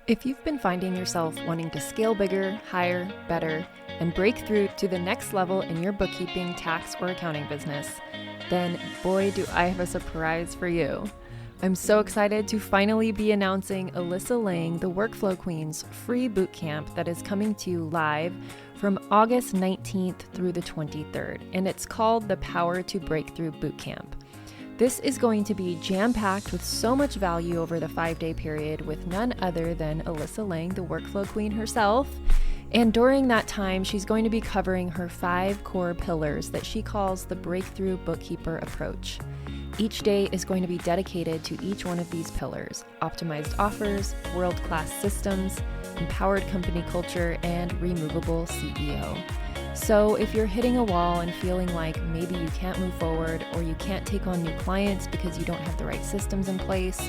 If you've been finding yourself wanting to scale bigger, higher, better, and break through to the next level in your bookkeeping, tax, or accounting business, then boy, do I have a surprise for you. I'm so excited to finally be announcing Alyssa Lang, the Workflow Queen's free bootcamp that is coming to you live from August 19th through the 23rd, and it's called the Power to Breakthrough Bootcamp. This is going to be jam-packed with so much value over the 5-day period with none other than Alyssa Lang, the Workflow Queen herself. And during that time, she's going to be covering her 5 core pillars that she calls the Breakthrough Bookkeeper approach. Each day is going to be dedicated to each one of these pillars: optimized offers, world-class systems, empowered company culture, and removable CEO. So if you're hitting a wall and feeling like maybe you can't move forward or you can't take on new clients because you don't have the right systems in place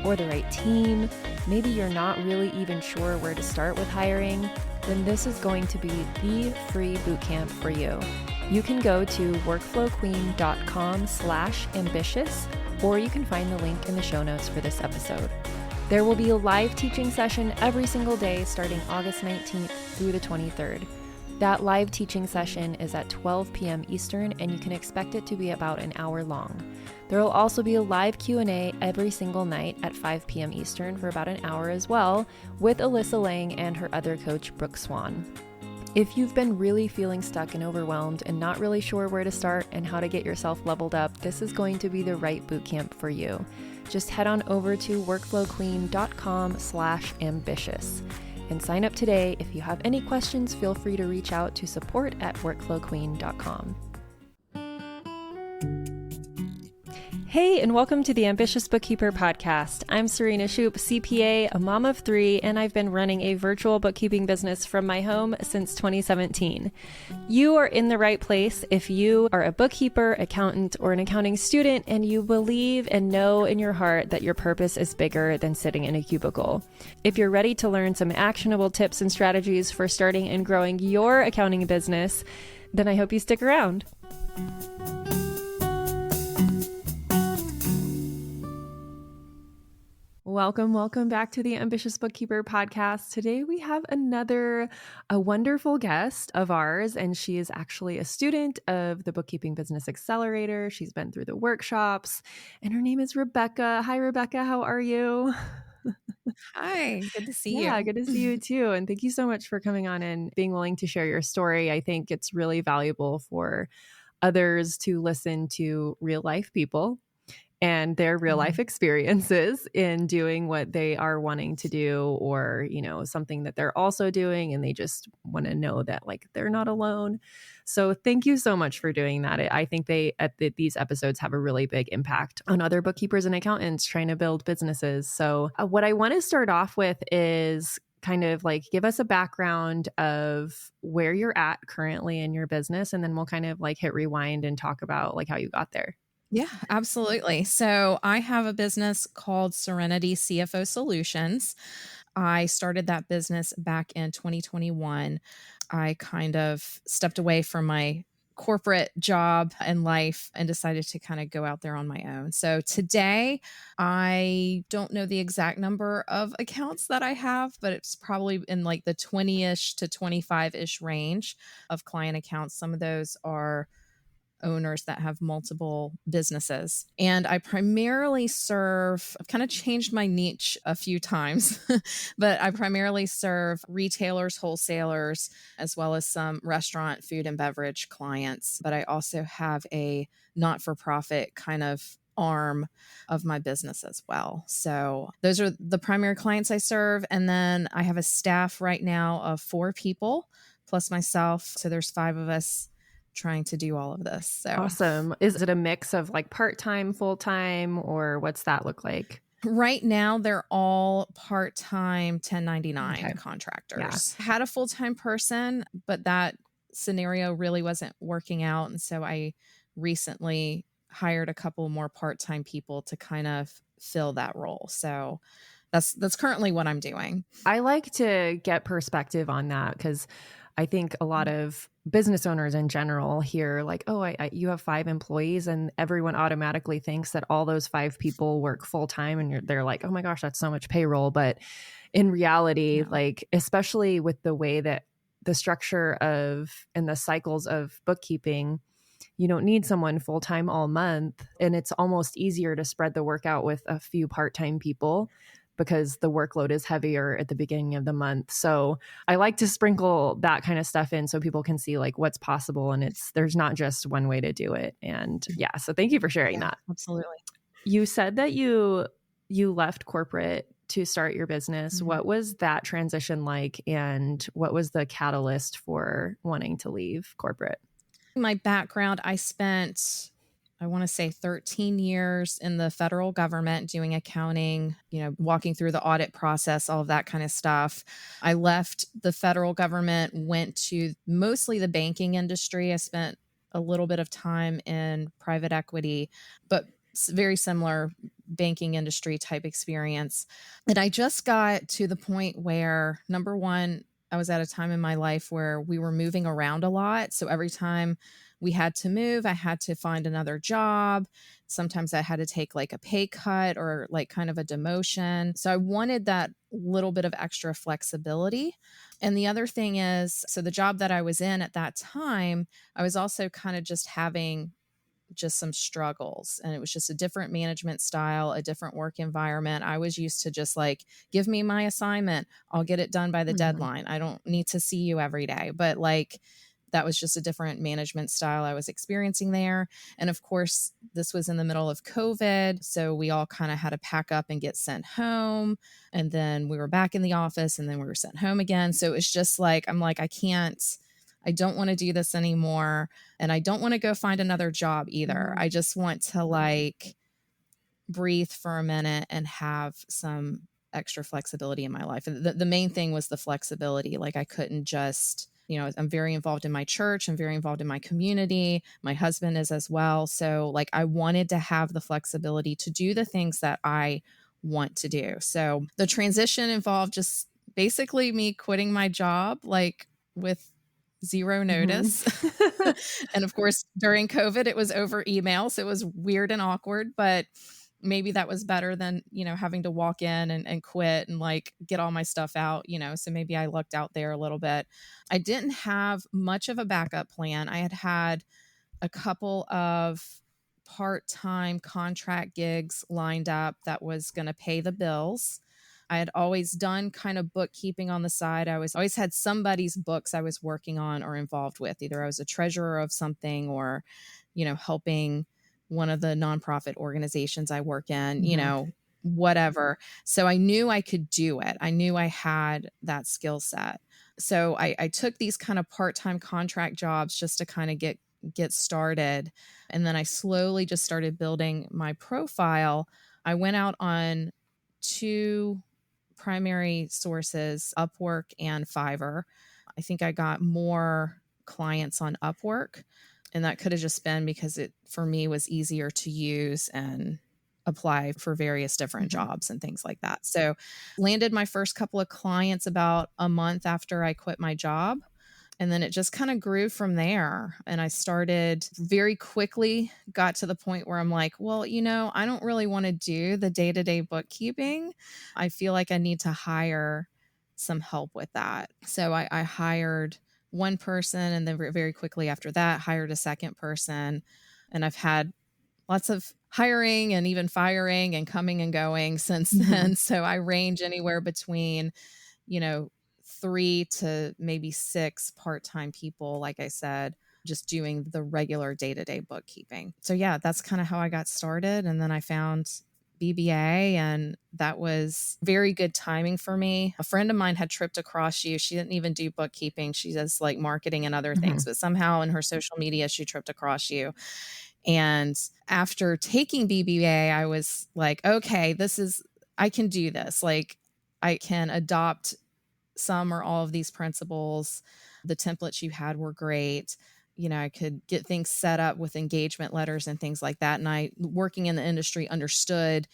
or the right team, maybe you're not really even sure where to start with hiring, then this is going to be the free bootcamp for you. You can go to workflowqueen.com/ambitious, or you can find the link in the show notes for this episode. There will be a live teaching session every single day starting August 19th through the 23rd. That live teaching session is at 12 p.m. Eastern, and you can expect it to be about an hour long. There will also be a live Q&A every single night at 5 p.m. Eastern for about an hour as well, with Alyssa Lang and her other coach, Brooke Swan. If you've been really feeling stuck and overwhelmed and not really sure where to start and how to get yourself leveled up, this is going to be the right bootcamp for you. Just head on over to workflowqueen.com/ambitious. And sign up today. If you have any questions, feel free to reach out to support@workflowqueen.com. Hey, and welcome to the Ambitious Bookkeeper Podcast. I'm Serena Shoup, CPA, a mom of 3, and I've been running a virtual bookkeeping business from my home since 2017. You are in the right place if you are a bookkeeper, accountant, or an accounting student, and you believe and know in your heart that your purpose is bigger than sitting in a cubicle. If you're ready to learn some actionable tips and strategies for starting and growing your accounting business, then I hope you stick around. Welcome back to the Ambitious Bookkeeper Podcast. Today we have a wonderful guest of ours, and she is actually a student of the Bookkeeping Business Accelerator. She's been through the workshops, and her name is Rebekah. Hi, Rebekah. How are you? Hi, good to see you. Yeah, good to see you too. And thank you so much for coming on and being willing to share your story. I think it's really valuable for others to listen to real life people and their real life experiences in doing what they are wanting to do, or, something that they're also doing, and they just want to know that they're not alone. So thank you so much for doing that. I think these episodes have a really big impact on other bookkeepers and accountants trying to build businesses. So what I want to start off with is kind of give us a background of where you're at currently in your business, and then we'll kind of hit rewind and talk about how you got there. Yeah, absolutely. So I have a business called Serenity CFO Solutions. I started that business back in 2021. I kind of stepped away from my corporate job and life and decided to kind of go out there on my own. So today, I don't know the exact number of accounts that I have, but it's probably in the 20-ish to 25-ish range of client accounts. Some of those are owners that have multiple businesses. And I primarily I've kind of changed my niche a few times, but I primarily serve retailers, wholesalers, as well as some restaurant, food and beverage clients. But I also have a not-for-profit kind of arm of my business as well. So those are the primary clients I serve. And then I have a staff right now of 4 people plus myself. So there's 5 of us trying to do all of this. So awesome. Is it a mix of part-time, full-time, or what's that look like? Right now, they're all part-time 1099 contractors. Yeah. Had a full-time person, but that scenario really wasn't working out. And so I recently hired a couple more part-time people to kind of fill that role. So that's currently what I'm doing. I like to get perspective on that because I think a lot of business owners in general hear like, oh, you have 5 employees, and everyone automatically thinks that all those 5 people work full time, and they're like, oh my gosh, that's so much payroll. But in reality, No. like, especially with the way that the structure of and the cycles of bookkeeping, you don't need someone full time all month, and it's almost easier to spread the work out with a few part-time people because the workload is heavier at the beginning of the month. So I like to sprinkle that kind of stuff in so people can see like what's possible, and there's not just one way to do it. And yeah, so thank you for sharing that. Absolutely. You said that you left corporate to start your business. Mm-hmm. What was that transition like, and what was the catalyst for wanting to leave corporate? My background, I spent, I want to say 13 years in the federal government doing accounting, walking through the audit process, all of that kind of stuff. I left the federal government, went to mostly the banking industry. I spent a little bit of time in private equity, but very similar banking industry type experience. And I just got to the point where, number one, I was at a time in my life where we were moving around a lot. So every time we had to move, I had to find another job. Sometimes I had to take like a pay cut or like kind of a demotion. So I wanted that little bit of extra flexibility. And the other thing is, so the job that I was in at that time, I was also kind of just having just some struggles, and it was just a different management style, a different work environment. I was used to just like, give me my assignment, I'll get it done by the deadline. I don't need to see you every day. But like, that was just a different management style I was experiencing there. And of course, this was in the middle of COVID. So we all kind of had to pack up and get sent home. And then we were back in the office, and then we were sent home again. So it's just like, I'm like, I don't want to do this anymore. And I don't want to go find another job either. I just want to like breathe for a minute and have some extra flexibility in my life. And the main thing was the flexibility. Like, I couldn't just, I'm very involved in my church. I'm very involved in my community. My husband is as well. So like, I wanted to have the flexibility to do the things that I want to do. So the transition involved just basically me quitting my job, like with zero notice. And of course, during COVID, it was over email. So it was weird and awkward, but maybe that was better than, having to walk in and quit and like get all my stuff out, so maybe I lucked out there a little bit. I didn't have much of a backup plan. I had a couple of part-time contract gigs lined up that was going to pay the bills. I had always done kind of bookkeeping on the side. I always had somebody's books I was working on or involved with. Either I was a treasurer of something or, helping one of the nonprofit organizations I work in, whatever. So I knew I could do it. I knew I had that skill set. So I took these kind of part-time contract jobs just to kind of get started. And then I slowly just started building my profile. I went out on 2 primary sources, Upwork and Fiverr. I think I got more clients on Upwork, and that could have just been because it, for me, was easier to use and apply for various different jobs and things like that. So landed my first couple of clients about a month after I quit my job. And then it just kind of grew from there. And I started very quickly, got to the point where I'm like, well, I don't really want to do the day-to-day bookkeeping. I feel like I need to hire some help with that. So I hired one person, and then very quickly after that, hired a second person. And I've had lots of hiring and even firing and coming and going since then. So I range anywhere between, 3 to maybe 6 part-time people, like I said, just doing the regular day-to-day bookkeeping. So yeah, that's kind of how I got started. And then I found BBA, and that was very good timing for me. A friend of mine had tripped across you. She didn't even do bookkeeping. She does like marketing and other things, but somehow in her social media, she tripped across you. And after taking BBA, I was like, okay, I can do this. Like, I can adopt some or all of these principles. The templates you had were great. I could get things set up with engagement letters and things like that. And I, working in the industry, understood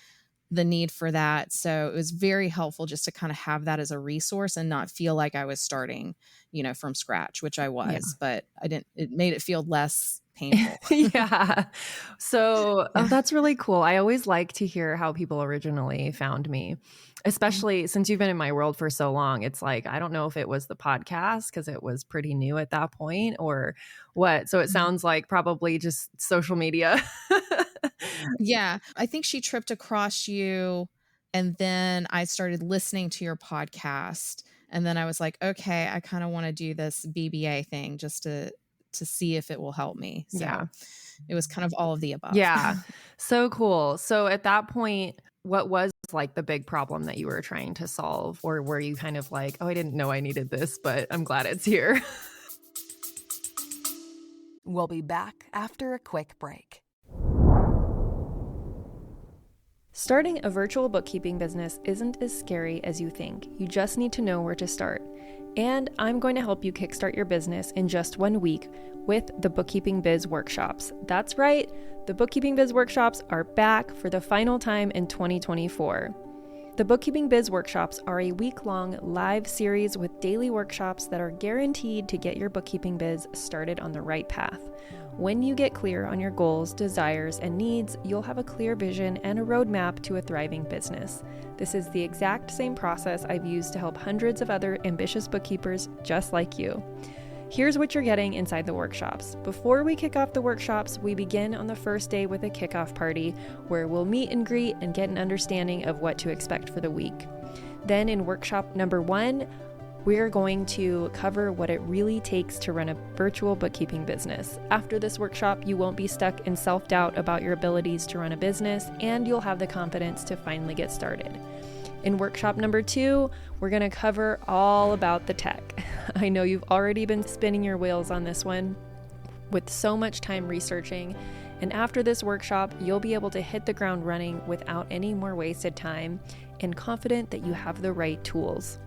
the need for that. So it was very helpful just to kind of have that as a resource and not feel like I was starting, from scratch, which I was, but it made it feel less painful. Yeah. So, Yeah. that's really cool. I always like to hear how people originally found me, especially since you've been in my world for so long. It's like, I don't know if it was the podcast because it was pretty new at that point or what. So it sounds like probably just social media. Yeah. I think she tripped across you, and then I started listening to your podcast. And then I was like, okay, I kind of want to do this BBA thing just to see if it will help me. So Yeah. it was kind of all of the above. Yeah. So cool. So at that point, what was like the big problem that you were trying to solve? Or were you kind of like, oh, I didn't know I needed this, but I'm glad it's here? We'll be back after a quick break. Starting a virtual bookkeeping business isn't as scary as you think. You just need to know where to start. And I'm going to help you kickstart your business in just 1 week with the Bookkeeping Biz Workshops. That's right, the Bookkeeping Biz Workshops are back for the final time in 2024. The Bookkeeping Biz Workshops are a week-long live series with daily workshops that are guaranteed to get your bookkeeping biz started on the right path. When you get clear on your goals, desires, and needs, you'll have a clear vision and a roadmap to a thriving business. This is the exact same process I've used to help hundreds of other ambitious bookkeepers just like you. Here's what you're getting inside the workshops. Before we kick off the workshops, we begin on the first day with a kickoff party where we'll meet and greet and get an understanding of what to expect for the week. Then in workshop number 1, we're going to cover what it really takes to run a virtual bookkeeping business. After this workshop, you won't be stuck in self-doubt about your abilities to run a business, and you'll have the confidence to finally get started. In workshop number 2, we're going to cover all about the tech. I know you've already been spinning your wheels on this one with so much time researching, and after this workshop, you'll be able to hit the ground running without any more wasted time and confident that you have the right tools.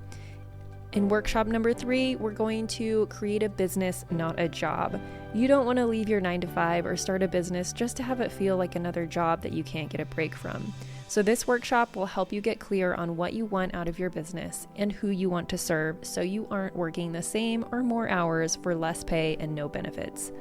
In workshop number 3, we're going to create a business, not a job. You don't want to leave your 9-to-5 or start a business just to have it feel like another job that you can't get a break from. So this workshop will help you get clear on what you want out of your business and who you want to serve so you aren't working the same or more hours for less pay and no benefits.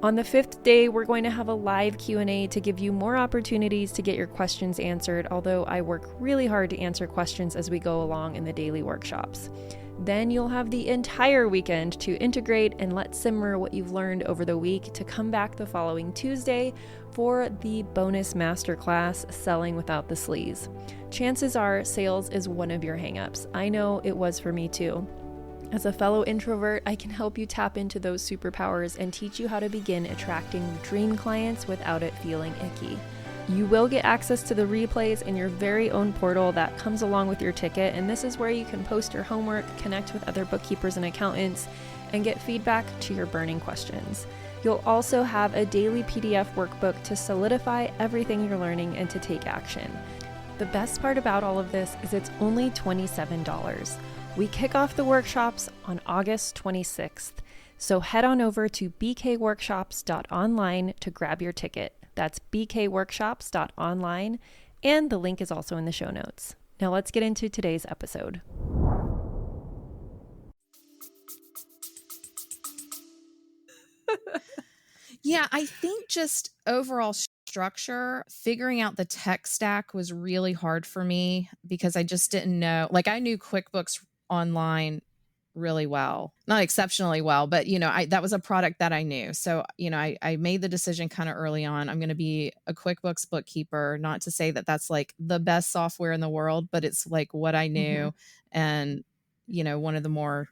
On the 5th day, we're going to have a live Q&A to give you more opportunities to get your questions answered, although I work really hard to answer questions as we go along in the daily workshops. Then you'll have the entire weekend to integrate and let simmer what you've learned over the week to come back the following Tuesday for the bonus masterclass, Selling Without the Sleaze. Chances are sales is one of your hangups. I know it was for me too. As a fellow introvert, I can help you tap into those superpowers and teach you how to begin attracting dream clients without it feeling icky. You will get access to the replays in your very own portal that comes along with your ticket, and this is where you can post your homework, connect with other bookkeepers and accountants, and get feedback to your burning questions. You'll also have a daily PDF workbook to solidify everything you're learning and to take action. The best part about all of this is it's only $27. We kick off the workshops on August 26th, so head on over to bkworkshops.online to grab your ticket. That's bkworkshops.online, and the link is also in the show notes. Now let's get into today's episode. Yeah, I think just overall structure, figuring out the tech stack was really hard for me because I just didn't know. Like, I knew QuickBooks Online really well, not exceptionally well, but that was a product that I knew. So, I made the decision kind of early on. I'm going to be a QuickBooks bookkeeper, not to say that that's like the best software in the world, but it's like what I knew and, one of the more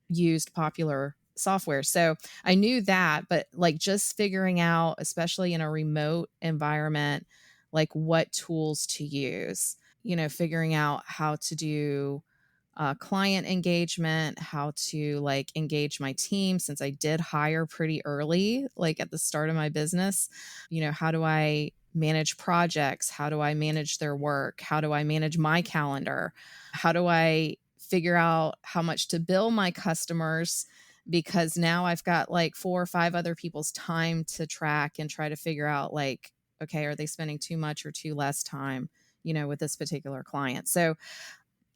used popular software. So I knew that, but like just figuring out, especially in a remote environment, like what tools to use, figuring out how to do client engagement, how to like engage my team, since I did hire pretty early, like at the start of my business. How do I manage projects? How do I manage their work? How do I manage my calendar? How do I figure out how much to bill my customers? Because now I've got like 4 or 5 other people's time to track and try to figure out like okay, are they spending too much or too less time, with this particular client? So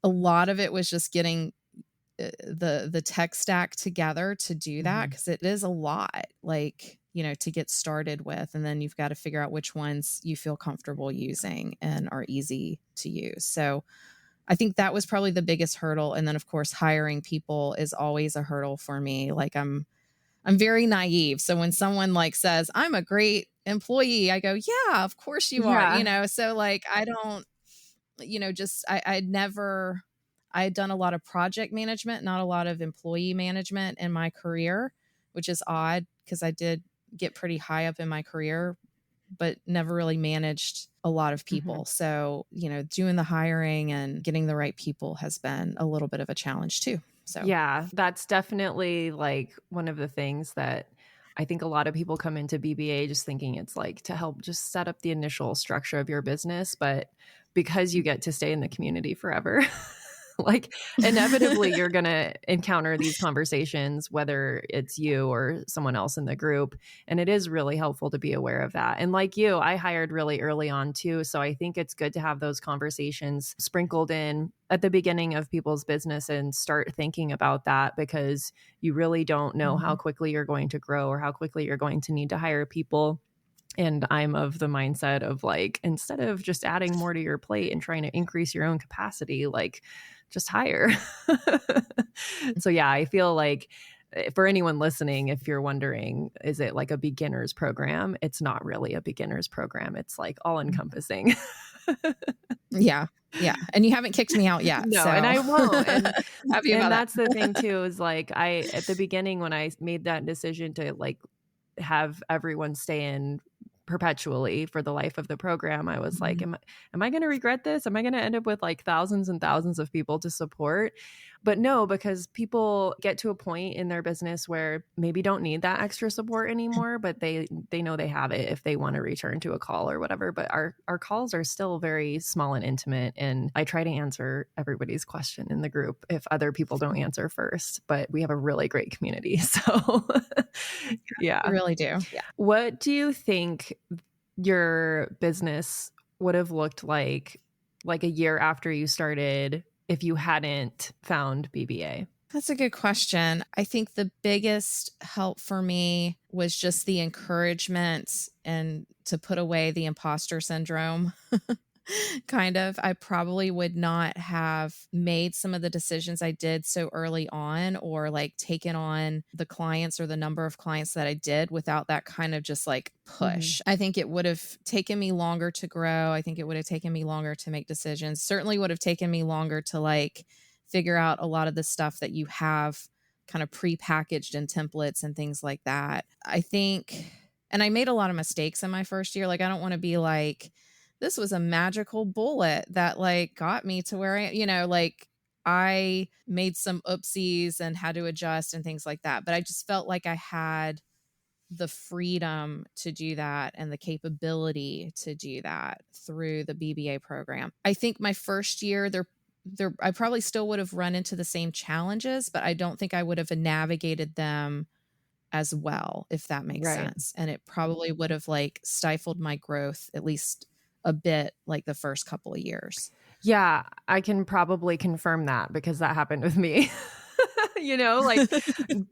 a lot of it was just getting the tech stack together to do that, because it is a lot, to get started with. And then you've got to figure out which ones you feel comfortable using and are easy to use. So I think that was probably the biggest hurdle. And then of course, hiring people is always a hurdle for me. I'm very naive. So when someone says, I'm a great employee, I go, yeah, of course you are, so I don't, I had done a lot of project management, not a lot of employee management in my career, which is odd because I did get pretty high up in my career, but never really managed a lot of people. So, doing the hiring and getting the right people has been a little bit of a challenge too. So, yeah, that's definitely one of the things that I think a lot of people come into BBA just thinking it's to help just set up the initial structure of your business. But because you get to stay in the community forever, inevitably you're going to encounter these conversations, whether it's you or someone else in the group. And it is really helpful to be aware of that. And like you, I hired really early on too. So I think it's good to have those conversations sprinkled in at the beginning of people's business and start thinking about that, because you really don't know how quickly you're going to grow or how quickly you're going to need to hire people. And I'm of the mindset of instead of just adding more to your plate and trying to increase your own capacity, just hire. So yeah, I feel for anyone listening, if you're wondering, is it a beginner's program? It's not really a beginner's program. It's all encompassing. Yeah. Yeah. And you haven't kicked me out yet. No, so. and I won't. And, Happy about that's that. the thing too, is at the beginning when I made that decision to have everyone stay in perpetually for the life of the program, I was am I going to regret this? Am I going to end up with thousands and thousands of people to support? But no, because people get to a point in their business where maybe don't need that extra support anymore, but they know they have it if they want to return to a call or whatever. But our calls are still very small and intimate. And I try to answer everybody's question in the group if other people don't answer first. But we have a really great community. So yeah. We really do. Yeah. What do you think your business would have looked like a year after you started if you hadn't found BBA? That's a good question. I think the biggest help for me was just the encouragement and to put away the imposter syndrome. Kind of. I probably would not have made some of the decisions I did so early on, or taken on the clients or the number of clients that I did without that kind of just push. I think it would have taken me longer to grow. I think it would have taken me longer to make decisions. Certainly would have taken me longer to figure out a lot of the stuff that you have kind of pre-packaged in templates and things like that. I think, and I made a lot of mistakes in my first year. I don't want to be this was a magical bullet that got me to where I made some oopsies and had to adjust and things like that. But I just felt like I had the freedom to do that and the capability to do that through the BBA program. I think my first year I probably still would have run into the same challenges, but I don't think I would have navigated them as well, if that makes sense. And it probably would have stifled my growth, at least a bit, the first couple of years. Yeah, I can probably confirm that because that happened with me.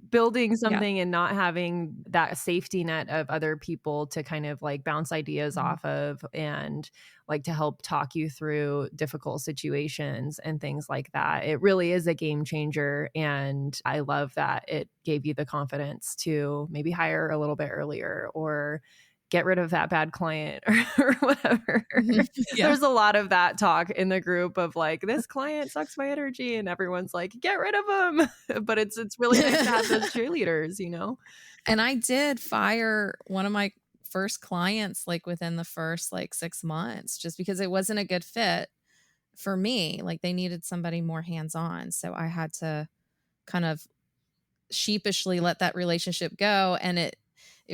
Building something and not having that safety net of other people to kind of bounce ideas off of and to help talk you through difficult situations and things like that. It really is a game changer. And I love that it gave you the confidence to maybe hire a little bit earlier or get rid of that bad client or whatever. Yeah. There's a lot of that talk in the group of this client sucks my energy, and everyone's get rid of them. But it's really nice to have those cheerleaders, And I did fire one of my first clients within the first 6 months, just because it wasn't a good fit for me. They needed somebody more hands-on. So I had to kind of sheepishly let that relationship go. And it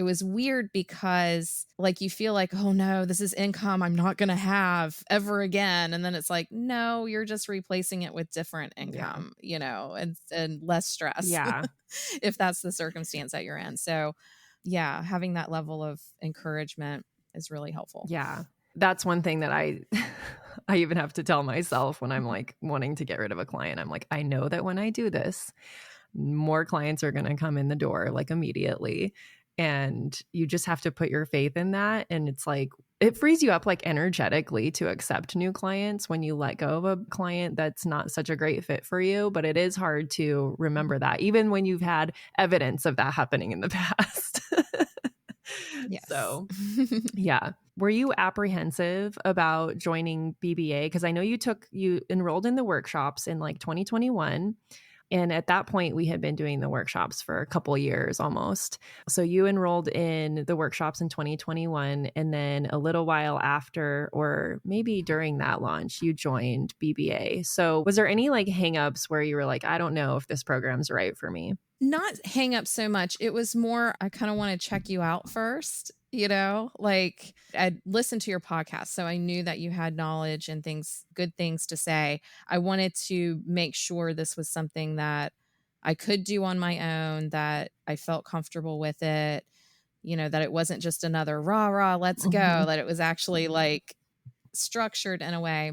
was weird because you feel oh no, this is income I'm not going to have ever again. And then it's no, you're just replacing it with different income, and less stress. Yeah. If that's the circumstance that you're in. So yeah, having that level of encouragement is really helpful. Yeah. That's one thing that I even have to tell myself when I'm like wanting to get rid of a client. I'm like, I know that when I do this, more clients are going to come in the door like immediately. And you just have to put your faith in that. And it's like, it frees you up like energetically to accept new clients when you let go of a client that's not such a great fit for you. But it is hard to remember that, even when you've had evidence of that happening in the past. Yes. So, yeah. Were you apprehensive about joining BBA? Because I know you enrolled in the workshops in like 2021. And at that point, we had been doing the workshops for a couple years almost. So you enrolled in the workshops in 2021. And then a little while after, or maybe during that launch, you joined BBA. So was there any like hangups where you were like, I don't know if this program's right for me? Not hang up so much. It was more, I kind of want to check you out first, like I'd listened to your podcast. So I knew that you had knowledge and good things to say. I wanted to make sure this was something that I could do on my own, that I felt comfortable with it, that it wasn't just another rah, let's go, that it was actually like structured in a way.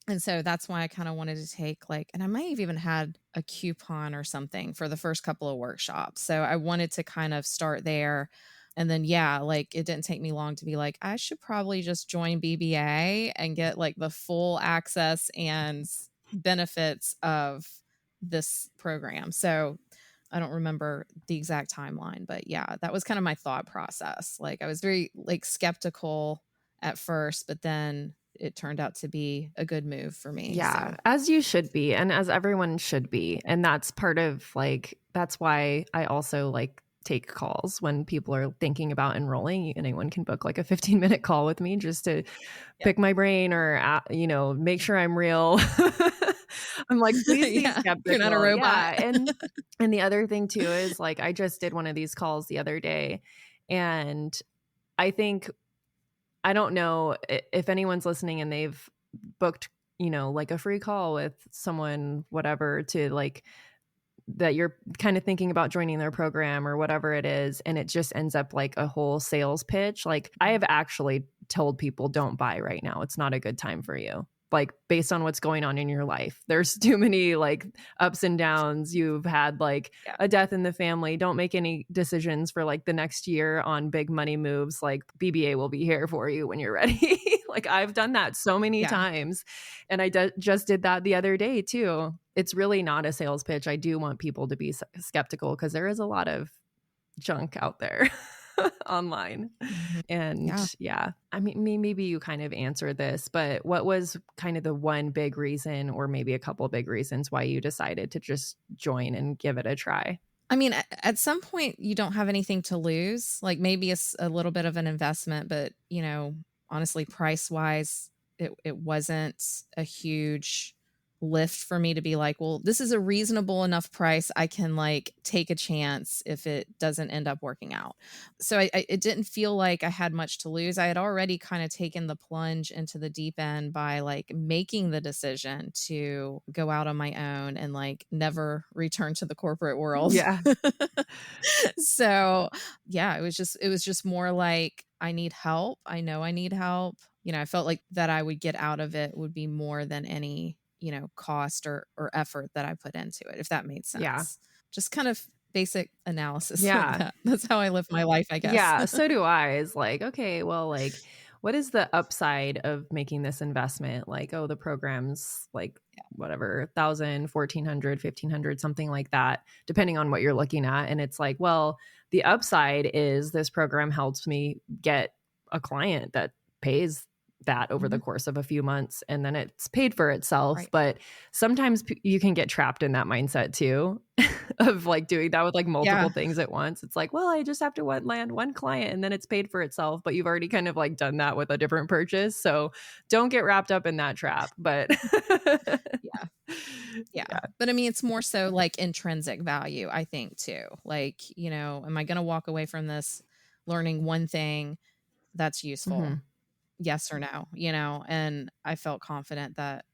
And so that's why I kind of wanted to take and I might have even had a coupon or something for the first couple of workshops. So I wanted to kind of start there. And then, it didn't take me long to be like, I should probably just join BBA and get like the full access and benefits of this program. So I don't remember the exact timeline, but yeah, that was kind of my thought process. Like I was very skeptical at first, but then it turned out to be a good move for me. Yeah, so. as you should be, and as everyone should be. And that's part of that's why I also take calls when people are thinking about enrolling. Anyone can book like a 15-minute call with me just to pick my brain or, make sure I'm real. I'm like, please be skeptical. You're not a robot. Yeah. And the other thing too is I just did one of these calls the other day, and I think, I don't know if anyone's listening and they've booked, a free call with someone, whatever, to that you're kind of thinking about joining their program or whatever it is. And it just ends up like a whole sales pitch. I have actually told people, don't buy right now. It's not a good time for you. Based on what's going on in your life, there's too many ups and downs. You've had a death in the family. Don't make any decisions for the next year on big money moves. BBA will be here for you when you're ready. I've done that so many times. And I just did that the other day too. It's really not a sales pitch. I do want people to be skeptical because there is a lot of junk out there online. And I mean, maybe you kind of answered this, but what was kind of the one big reason, or maybe a couple big reasons, why you decided to just join and give it a try? I mean, at some point you don't have anything to lose. Maybe it's a little bit of an investment, but honestly, price wise, it wasn't a huge lift for me to be like, well, this is a reasonable enough price. I can take a chance if it doesn't end up working out. So it didn't feel like I had much to lose. I had already kind of taken the plunge into the deep end by making the decision to go out on my own and never return to the corporate world. Yeah. So it was just more I need help. I know I need help. I felt like that I would get out of it would be more than any cost or effort that I put into it, if that made sense. Yeah. Just kind of basic analysis. Yeah. That's how I live my life, I guess. Yeah. So do I. Is okay, well, what is the upside of making this investment? The program's whatever, $1,000, $1,400, $1,500, something like that, depending on what you're looking at. And it's well, the upside is this program helps me get a client that pays that over the course of a few months, and then it's paid for itself. Right. But sometimes you can get trapped in that mindset too of doing that with multiple things at once. It's well, I just have to land one client and then it's paid for itself, but you've already kind of done that with a different purchase. So don't get wrapped up in that trap. But yeah. But I mean, it's more so intrinsic value, I think too. Am I going to walk away from this learning one thing that's useful? Yes or no, and I felt confident that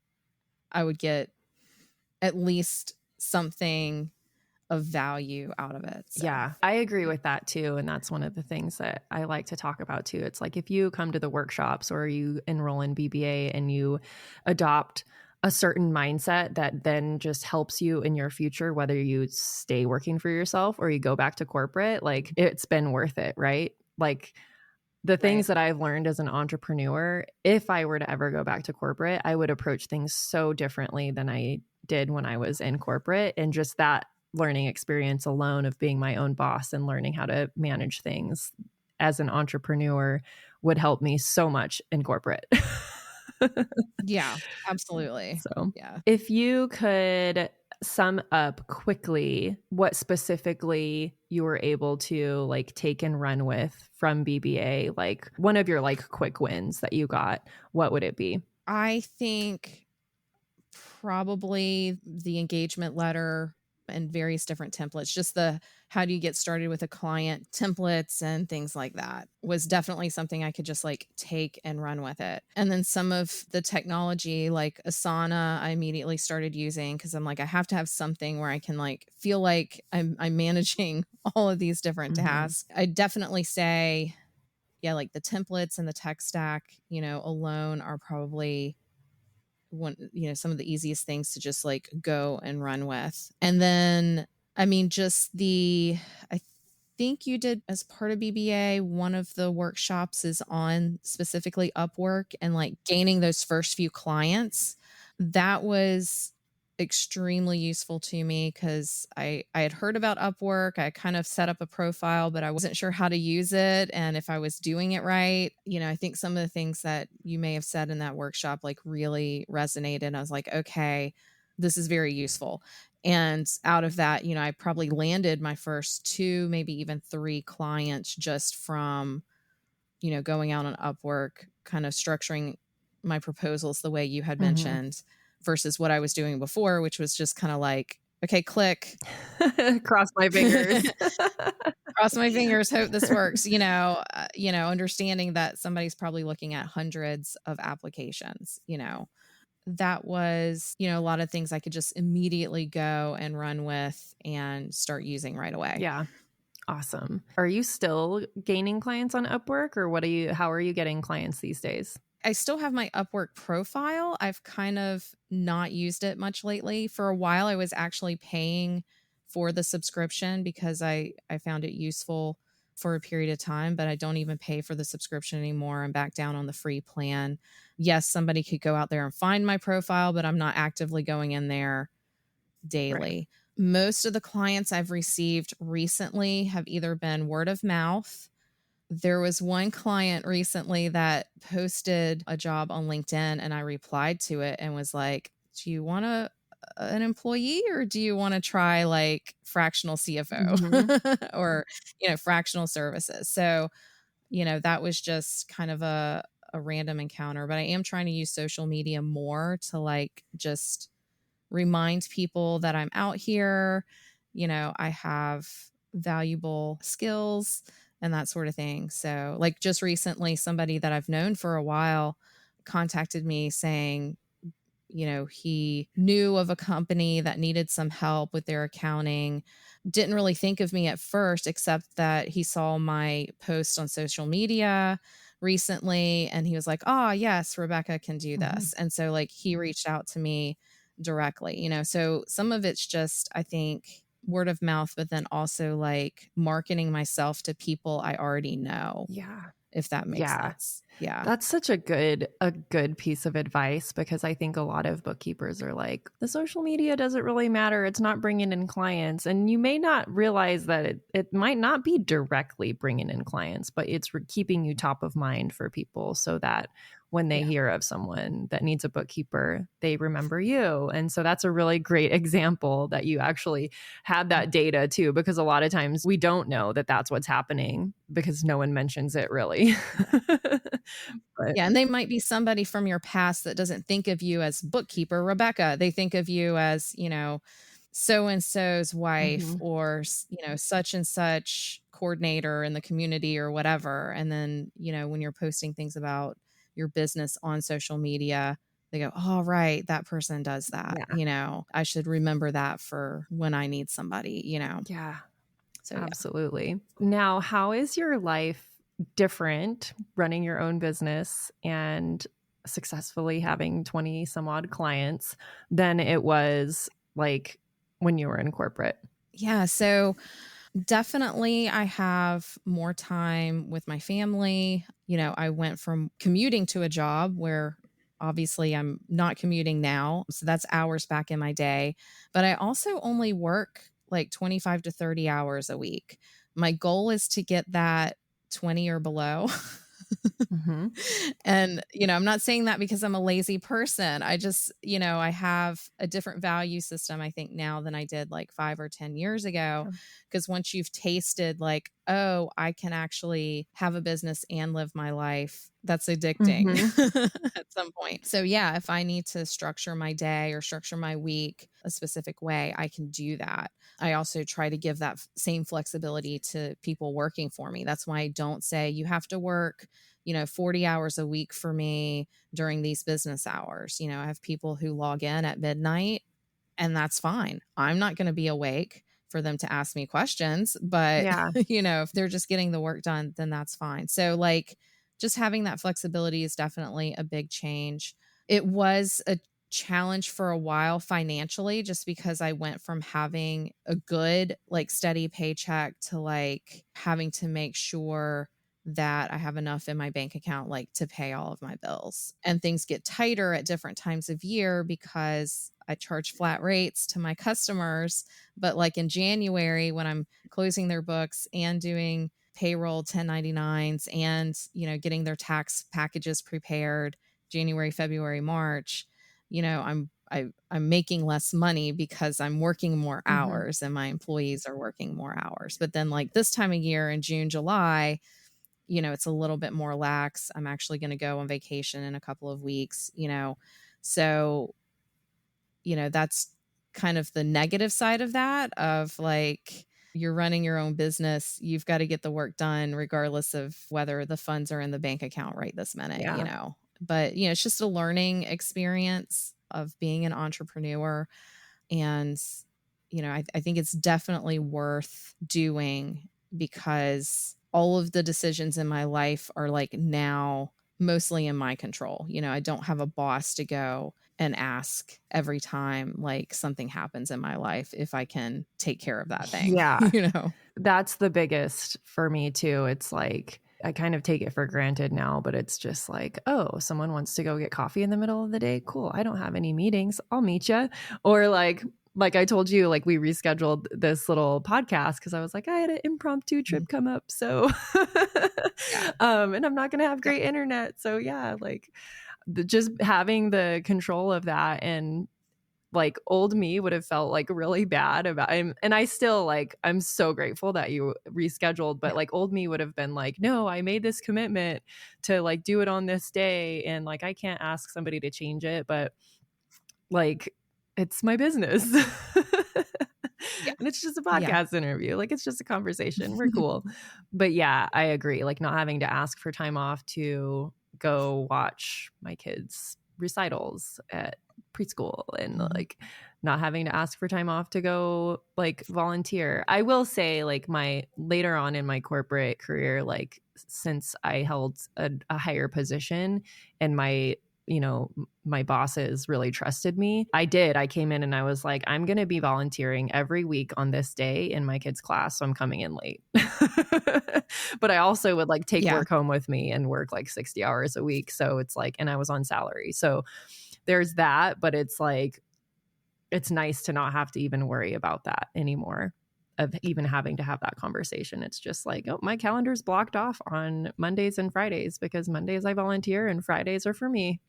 I would get at least something of value out of it. So. Yeah, I agree with that too. And that's one of the things that I like to talk about too. It's like if you come to the workshops or you enroll in BBA and you adopt a certain mindset that then just helps you in your future, whether you stay working for yourself or you go back to corporate, like it's been worth it, right? Like the things that I've learned as an entrepreneur, if I were to ever go back to corporate, I would approach things so differently than I did when I was in corporate. And just that learning experience alone of being my own boss and learning how to manage things as an entrepreneur would help me so much in corporate. Yeah, absolutely. So yeah. If you could sum up quickly what specifically you were able to like take and run with from BBA, like one of your like quick wins that you got, what would it be? I think probably the engagement letter and various different templates, just the how do you get started with a client templates and things like that was definitely something I could just like take and run with it. And then some of the technology like Asana, I immediately started using because I'm like, I have to have something where I can like feel like I'm managing all of these different tasks. I definitely say, yeah, like the templates and the tech stack, alone are probably one, some of the easiest things to just like go and run with. And then, I mean, I think you did as part of BBA, one of the workshops is on specifically Upwork and like gaining those first few clients. That was extremely useful to me because I had heard about Upwork. I kind of set up a profile, but I wasn't sure how to use it and if I was doing it right. I think some of the things that you may have said in that workshop like really resonated. I was like, okay, this is very useful. And out of that, I probably landed my first 2, maybe even 3 clients just from, going out on Upwork, kind of structuring my proposals the way you had mentioned versus what I was doing before, which was just kind of like, okay, click. Cross my fingers. Cross my fingers, hope this works, understanding that somebody's probably looking at hundreds of applications, that was, a lot of things I could just immediately go and run with and start using right away. Yeah. Awesome. Are you still gaining clients on Upwork or how are you getting clients these days? I still have my Upwork profile. I've kind of not used it much lately. For a while, I was actually paying for the subscription because I found it useful for a period of time, but I don't even pay for the subscription anymore. I'm back down on the free plan. Yes, somebody could go out there and find my profile, but I'm not actively going in there daily. Right. Most of the clients I've received recently have either been word of mouth. There was one client recently that posted a job on LinkedIn and I replied to it and was like, do you want an employee or do you want to try like fractional CFO or, fractional services? So, that was just kind of a random encounter, but I am trying to use social media more to like just remind people that I'm out here, I have valuable skills and that sort of thing. So like just recently, somebody that I've known for a while contacted me saying, he knew of a company that needed some help with their accounting, didn't really think of me at first, except that he saw my post on social media recently. And he was like, oh yes, Rebekah can do this. And so like he reached out to me directly, so some of it's just, I think, word of mouth, but then also like marketing myself to people I already know. Yeah. If that makes sense. Yeah. That's such a good piece of advice because I think a lot of bookkeepers are like, the social media doesn't really matter. It's not bringing in clients. And you may not realize that it might not be directly bringing in clients, but it's keeping you top of mind for people so that when they hear of someone that needs a bookkeeper, they remember you. And so that's a really great example that you actually had that data too, because a lot of times we don't know that that's what's happening because no one mentions it really. But, and they might be somebody from your past that doesn't think of you as bookkeeper Rebekah. They think of you as, so-and-so's wife or, such and such coordinator in the community or whatever. And then, when you're posting things about your business on social media, they go, oh, right, that person does that. Yeah. I should remember that for when I need somebody, Yeah. So absolutely. Now, how is your life different running your own business and successfully having 20 some odd clients than it was like when you were in corporate? Yeah. So definitely I have more time with my family. I went from commuting to a job where obviously I'm not commuting now. So that's hours back in my day. But I also only work like 25 to 30 hours a week. My goal is to get that 20 or below. Mm-hmm. And, I'm not saying that because I'm a lazy person. I just, I have a different value system, I think, now than I did like 5 or 10 years ago. Because once you've tasted like, oh, I can actually have a business and live my life, that's addicting at some point. So yeah, if I need to structure my day or structure my week a specific way, I can do that. I also try to give that same flexibility to people working for me. That's why I don't say you have to work 40 hours a week for me during these business hours. I have people who log in at midnight, and that's fine. I'm not going to be awake for them to ask me questions, but Yeah. if they're just getting the work done, then that's fine. So like just having that flexibility is definitely a big change. It was a challenge for a while financially, just because I went from having a good, like steady paycheck to like having to make sure that I have enough in my bank account, like to pay all of my bills. And things get tighter at different times of year because I charge flat rates to my customers. But like in January, when I'm closing their books and doing payroll 1099s and, getting their tax packages prepared January, February, March, I'm making less money because I'm working more hours and my employees are working more hours. But then like this time of year in June, July, it's a little bit more lax. I'm actually going to go on vacation in a couple of weeks, so, that's kind of the negative side of that, of like, you're running your own business. You've got to get the work done regardless of whether the funds are in the bank account right this minute, but, it's just a learning experience of being an entrepreneur. And, I think it's definitely worth doing because all of the decisions in my life are like now mostly in my control. I don't have a boss to go and ask every time like something happens in my life if I can take care of that thing. Yeah. That's the biggest for me too. It's like, I kind of take it for granted now, but it's just like, oh, someone wants to go get coffee in the middle of the day. Cool. I don't have any meetings. I'll meet you. Or like I told you, like we rescheduled this little podcast because I was like, I had an impromptu trip come up. So, and I'm not going to have great internet. So yeah, like just having the control of that, and like old me would have felt like really bad about it. And I still like, I'm so grateful that you rescheduled, but like old me would have been like, no, I made this commitment to like do it on this day. And like, I can't ask somebody to change it, but like, it's my business. And it's just a podcast interview. Like, it's just a conversation. We're cool. But yeah, I agree. Like not having to ask for time off to go watch my kids' recitals at preschool, and like not having to ask for time off to go like volunteer. I will say like my later on in my corporate career, like since I held a higher position and my bosses really trusted me, I came in and I was like, I'm going to be volunteering every week on this day in my kids' class. So I'm coming in late. But I also would like take work home with me and work like 60 hours a week. So it's like, and I was on salary. So there's that, but it's like, it's nice to not have to even worry about that anymore, of even having to have that conversation. It's just like, oh, my calendar's blocked off on Mondays and Fridays because Mondays I volunteer and Fridays are for me.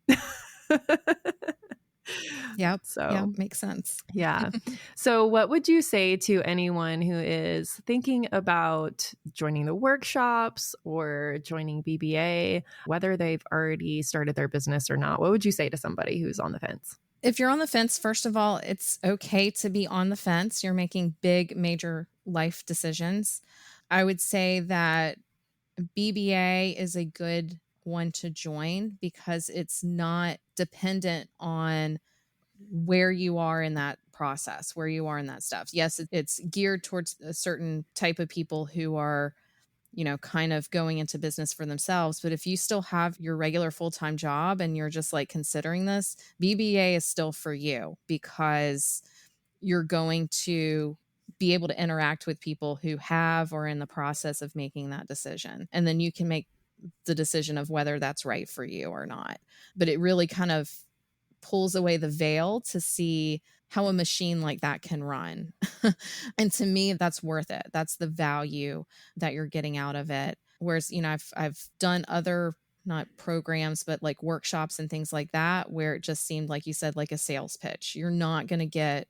Yep. So yeah, makes sense. Yeah. So what would you say to anyone who is thinking about joining the workshops or joining BBA, whether they've already started their business or not? What would you say to somebody who's on the fence? If you're on the fence, first of all, it's okay to be on the fence. You're making big, major life decisions. I would say that BBA is a good one to join because it's not dependent on where you are in that process, where you are in that stuff. Yes, it's geared towards a certain type of people who are, kind of going into business for themselves. But if you still have your regular full-time job and you're just like considering this, BBA is still for you because you're going to be able to interact with people who have or in the process of making that decision. And then you can make the decision of whether that's right for you or not. But it really kind of pulls away the veil to see how a machine like that can run. And to me, that's worth it. That's the value that you're getting out of it. Whereas, I've done other, not programs, but like workshops and things like that, where it just seemed, like you said, like a sales pitch. You're not going to get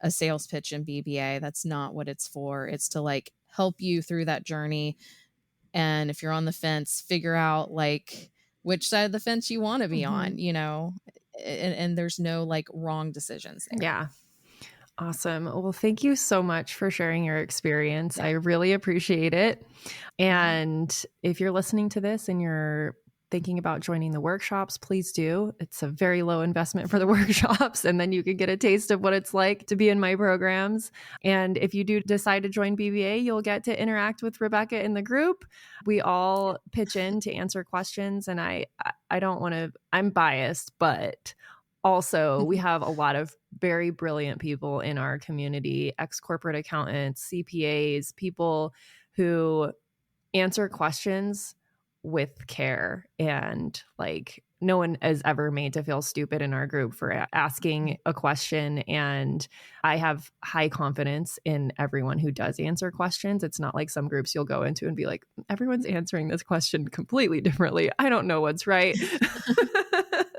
a sales pitch in BBA. That's not what it's for. It's to like help you through that journey. And if you're on the fence, figure out like which side of the fence you want to be on, and there's no like wrong decisions there. Yeah. Awesome. Well, thank you so much for sharing your experience. I really appreciate it. And if you're listening to this and you're thinking about joining the workshops, please do. It's a very low investment for the workshops. And then you can get a taste of what it's like to be in my programs. And if you do decide to join BBA, you'll get to interact with Rebekah in the group. We all pitch in to answer questions. And I don't want to, I'm biased, but also we have a lot of very brilliant people in our community, ex-corporate accountants, CPAs, people who answer questions with care, and like no one is ever made to feel stupid in our group for asking a question. And I have high confidence in everyone who does answer questions. It's not like some groups you'll go into and be like, everyone's answering this question completely differently. I don't know what's right.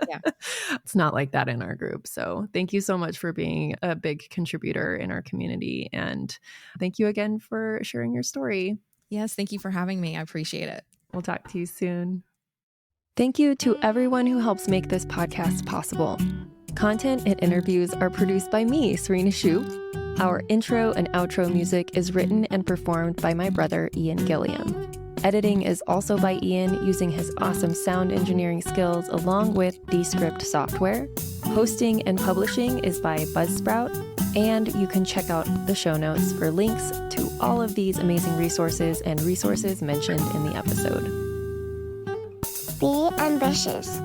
Yeah. It's not like that in our group. So thank you so much for being a big contributor in our community. And thank you again for sharing your story. Yes. Thank you for having me. I appreciate it. We'll talk to you soon. Thank you to everyone who helps make this podcast possible. Content and interviews are produced by me, Serena Shu. Our intro and outro music is written and performed by my brother, Ian Gilliam. Editing is also by Ian using his awesome sound engineering skills along with Descript software. Hosting and publishing is by Buzzsprout. And you can check out the show notes for links to all of these amazing resources and resources mentioned in the episode. Be ambitious.